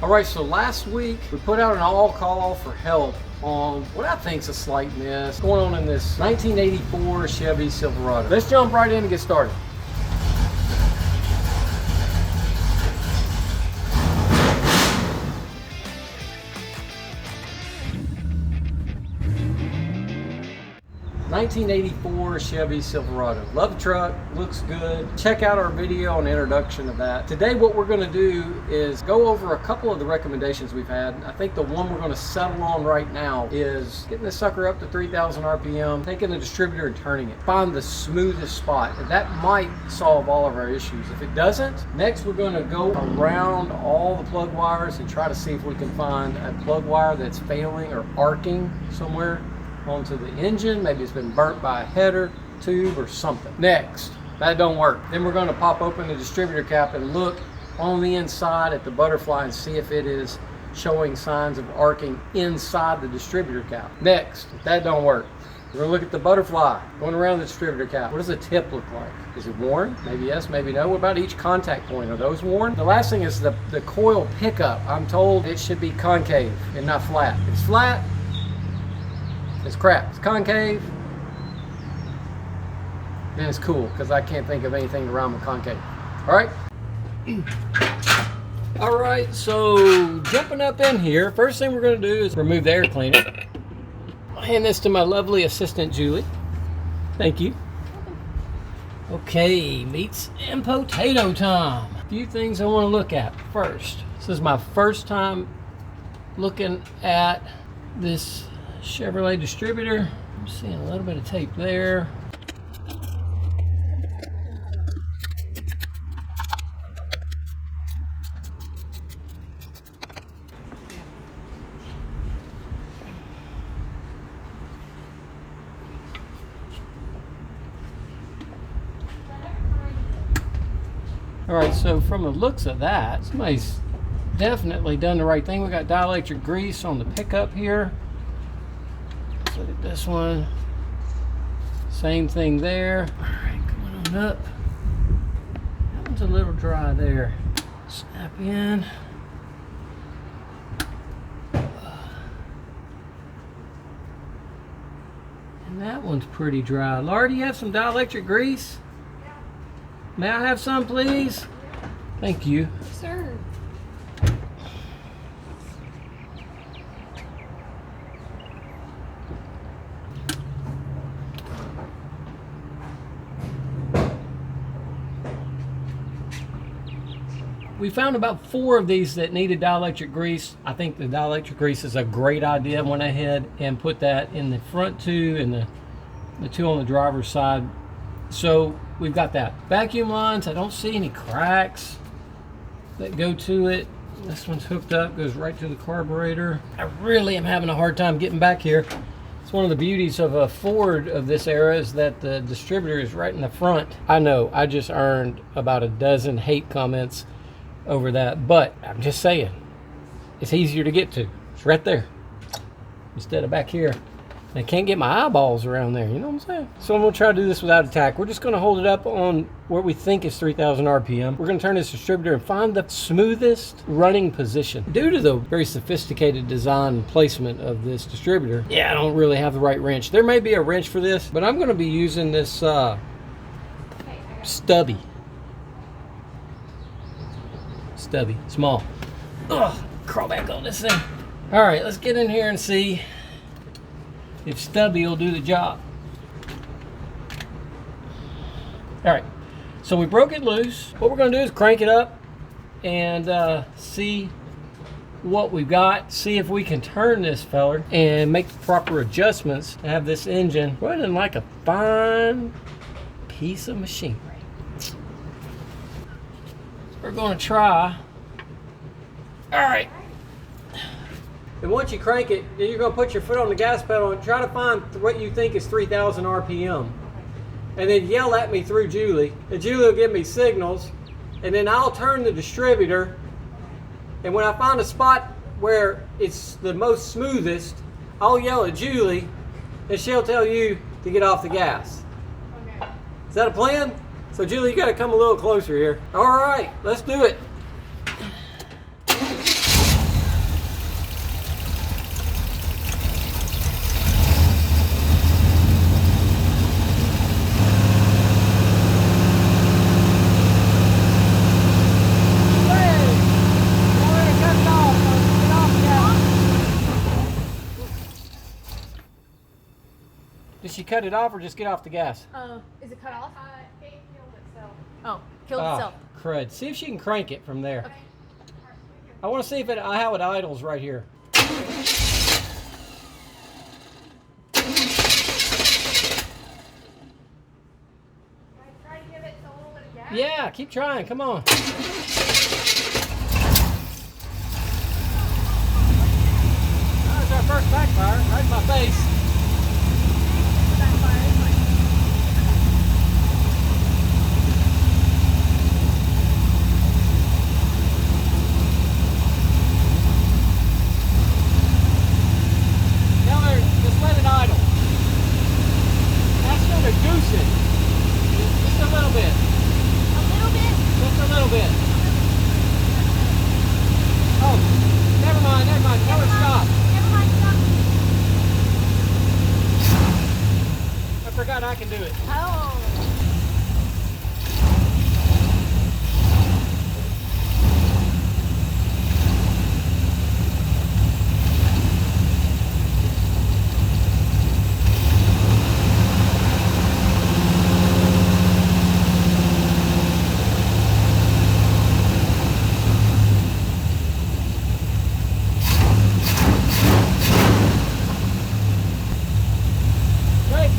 All right, so last week we put out an all call for help on what I think is a slight miss going on in this 1984 Chevy Silverado. Let's jump right in and get started. '84 Chevy Silverado. Love the truck, looks good. Check out our video on the introduction of that. Today what we're going to do is go over a couple of the recommendations we've had. I think the one we're going to settle on right now is getting this sucker up to 3,000 RPM, taking the distributor and turning it. Find the smoothest spot, and that might solve all of our issues. If it doesn't, next we're going to go around all the plug wires and try to see if we can find a plug wire that's failing or arcing somewhere onto the engine. Maybe it's been burnt by a header, tube, or something. Next, that don't work. Then we're going to pop open the distributor cap and look on the inside at the butterfly and see if it is showing signs of arcing inside the distributor cap. Next, if that don't work, we're going to look at the butterfly going around the distributor cap. What does the tip look like? Is it worn? Maybe yes, maybe no. What about each contact point? Are those worn? The last thing is the coil pickup. I'm told it should be concave and not flat. If it's flat, it's crap. It's concave, then it's cool, because I can't think of anything around with concave. All right? All right, so jumping up in here, first thing we're going to do is remove the air cleaner. I'll hand this to my lovely assistant, Julie. Thank you. Okay, meats and potato time. A few things I want to look at first. This is my first time looking at this Chevrolet distributor. I'm seeing a little bit of tape there. All right, so from the looks of that, somebody's definitely done the right thing. We got dielectric grease on the pickup here. Look at this one. Same thing there. All right, coming on up. That one's a little dry there. Snap in. And that one's pretty dry. Laura, do you have some dielectric grease? Yeah. May I have some, please? Thank you. Sir. We found about 4 of these that needed dielectric grease. I think the dielectric grease is a great idea. Went ahead and put that in the front 2 and the 2 on the driver's side. So we've got that. Vacuum lines, I don't see any cracks that go to it. This one's hooked up, goes right to the carburetor. I really am having a hard time getting back here. It's one of the beauties of a Ford of this era is that the distributor is right in the front. I know, I just earned about a dozen hate comments over that, but I'm just saying it's easier to get to. It's right there instead of back here. I can't get my eyeballs around there, you know what I'm saying? So I'm gonna try to do this without attack. We're just gonna hold it up on what we think is 3,000 RPM. We're gonna turn this distributor and find the smoothest running position. Due to the very sophisticated design and placement of this distributor, yeah, I don't really have the right wrench. There may be a wrench for this, but I'm gonna be using this stubby, small. Ugh, crawl back on this thing. All right, let's get in here and see if stubby will do the job. All right, so we broke it loose. What we're gonna do is crank it up and see what we've got, see if we can turn this feller and make the proper adjustments to have this engine running like a fine piece of machinery. We're going to try. All right. And once you crank it, then you're going to put your foot on the gas pedal and try to find what you think is 3,000 RPM. And then yell at me through Julie. And Julie will give me signals. And then I'll turn the distributor. And when I find a spot where it's the most smoothest, I'll yell at Julie. And she'll tell you to get off the gas. Okay. Is that a plan? So Julie, you got to come a little closer here. All right, let's do it. Did she cut it off or just get off the gas? Is it cut off? It killed itself. Oh, killed itself. Crud. See if she can crank it from there. Okay. I want to see if how it idles right here. Try to give it a little bit of gas. Yeah, keep trying. Come on. That's our first backfire. Right in my face. Just let it idle. That's going to goose it. Just a little bit. A little bit? Just a little bit. Oh, never mind. Tell her stop. Never mind, stop. I forgot I can do it. Oh.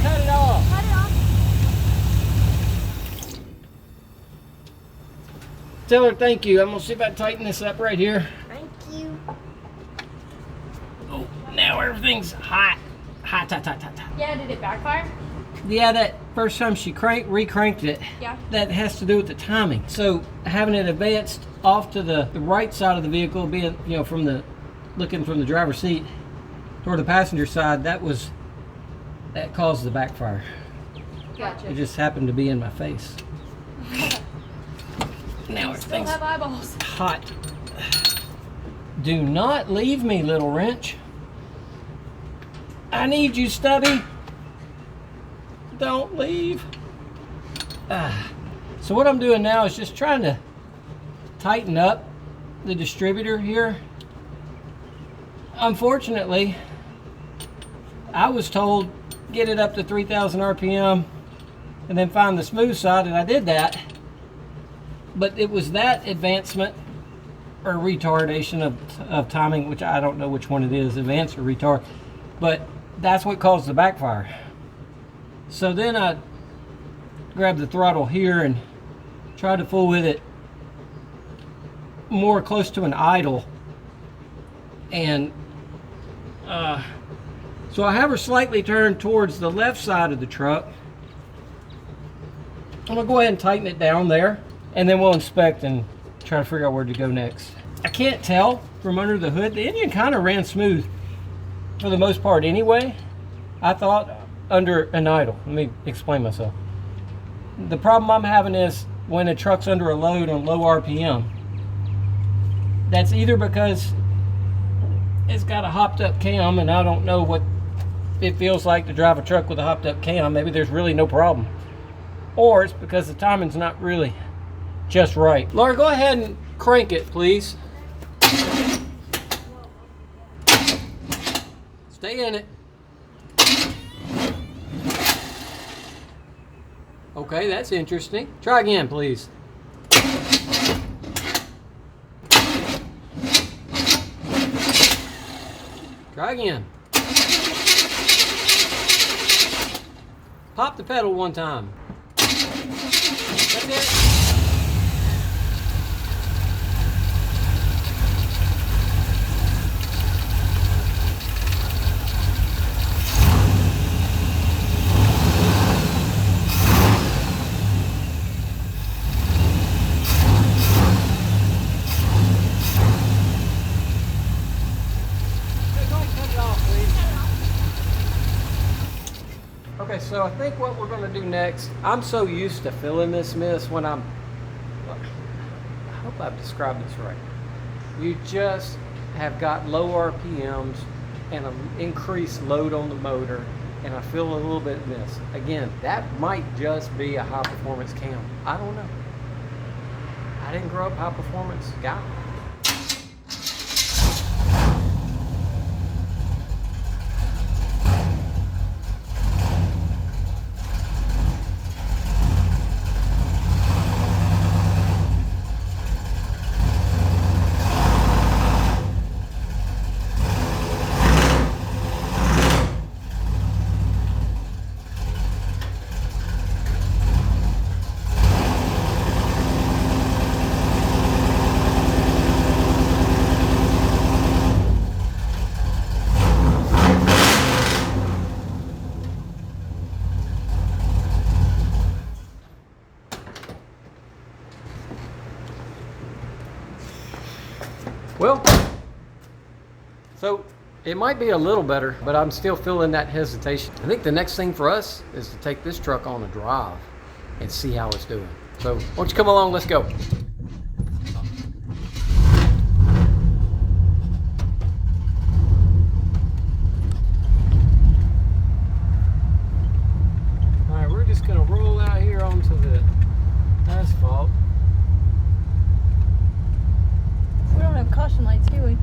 Cut it off. Cut it off. Tell her thank you. I'm going to see if I can tighten this up right here. Thank you. Oh, now everything's hot. Hot. Yeah, did it backfire? Yeah, that first time she re-cranked it, Yeah. that has to do with the timing. So having it advanced off to the right side of the vehicle, being, you know, looking from the driver's seat toward the passenger side, that caused the backfire. Gotcha. It just happened to be in my face. Now Still everything's have eyeballs. hot. Do not leave me, little wrench. I need you, Stubby. Don't leave. So what I'm doing now is just trying to tighten up the distributor here. Unfortunately, I was told get it up to 3,000 RPM and then find the smooth side, and I did that. But it was that advancement or retardation of timing, which I don't know which one it is, advance or retard, but that's what caused the backfire. So then I grabbed the throttle here and tried to fool with it more close to an idle, and so I have her slightly turned towards the left side of the truck. I'm gonna go ahead and tighten it down there, and then we'll inspect and try to figure out where to go next. I can't tell from under the hood. The engine kind of ran smooth for the most part anyway, I thought, under an idle. Let me explain myself. The problem I'm having is when a truck's under a load on low RPM. That's either because it's got a hopped up cam and I don't know what it feels like to drive a truck with a hopped up cam. Maybe there's really no problem. Or it's because the timing's not really just right. Laura, go ahead and crank it, please. Stay in it. Okay, that's interesting. Try again, please. Try again. Pop the pedal one time. That's it. Okay, so I think what we're going to do next, I'm so used to feeling this mess when I hope I've described this right. You just have got low RPMs and an increased load on the motor, and I feel a little bit of this. Again, that might just be a high performance cam. I don't know. I didn't grow up high performance guy. So it might be a little better, but I'm still feeling that hesitation. I think the next thing for us is to take this truck on a drive and see how it's doing. So why don't you come along, let's go. All right, we're just gonna roll out here onto the asphalt. We don't have caution lights, do we?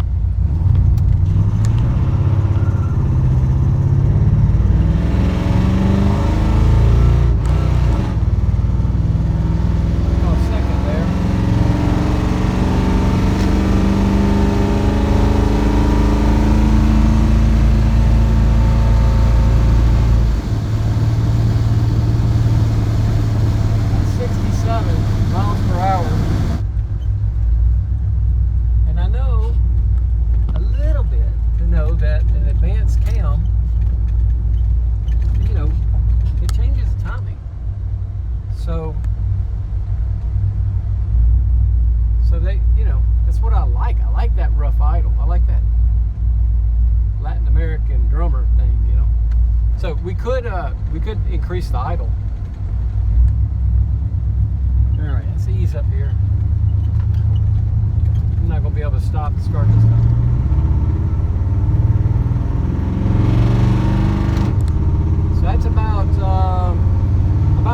So they, that's what I like. I like that rough idle. I like that Latin American drummer thing, So we could increase the idle. All right, let's ease up here. I'm not gonna be able to stop and start this time. So that's about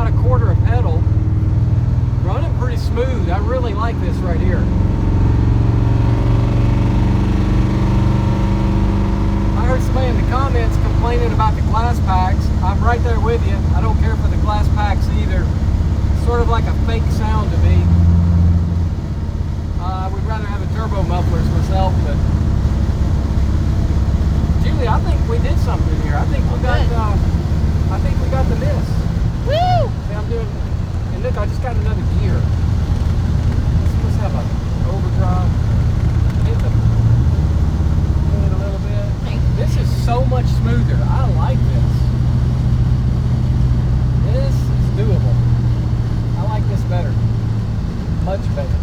a quarter a pedal. Running pretty smooth. I really like this right here. I heard somebody in the comments complaining about the glass packs. I'm right there with you. I don't care for the glass packs either. It's sort of like a fake sound to me. I would rather have a turbo mufflers myself, but Julie, I think we did something here. I think we got the miss. Woo! See, I'm doing. And look, I just got another gear. Let's have an overdrive. Hit it a little bit. This is so much smoother. I like this. This is doable. I like this better. Much better.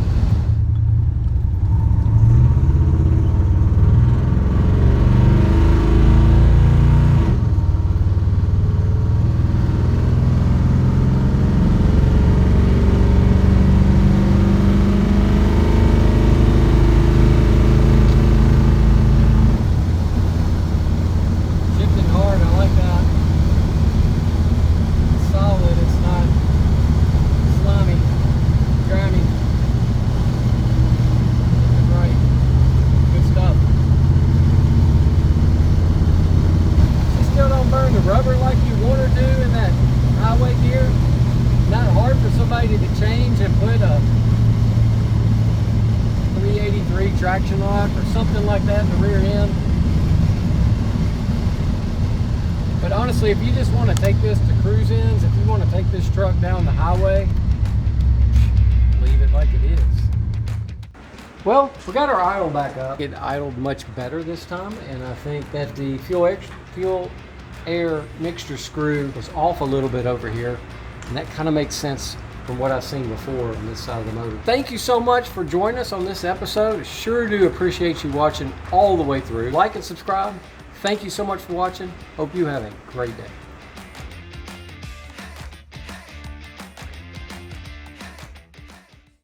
Rubber like you want to do in that highway gear. Not hard for somebody to change and put a 383 traction lock or something like that in the rear end. But honestly, if you just want to take this to cruise-ins, if you want to take this truck down the highway, leave it like it is. Well, we got our idle back up. It idled much better this time, and I think that the fuel air mixture screw was off a little bit over here, and that kind of makes sense from what I've seen before on this side of the motor. Thank you so much for joining us on this episode. I sure do appreciate you watching all the way through. Like and subscribe. Thank you so much for watching. Hope you have a great day.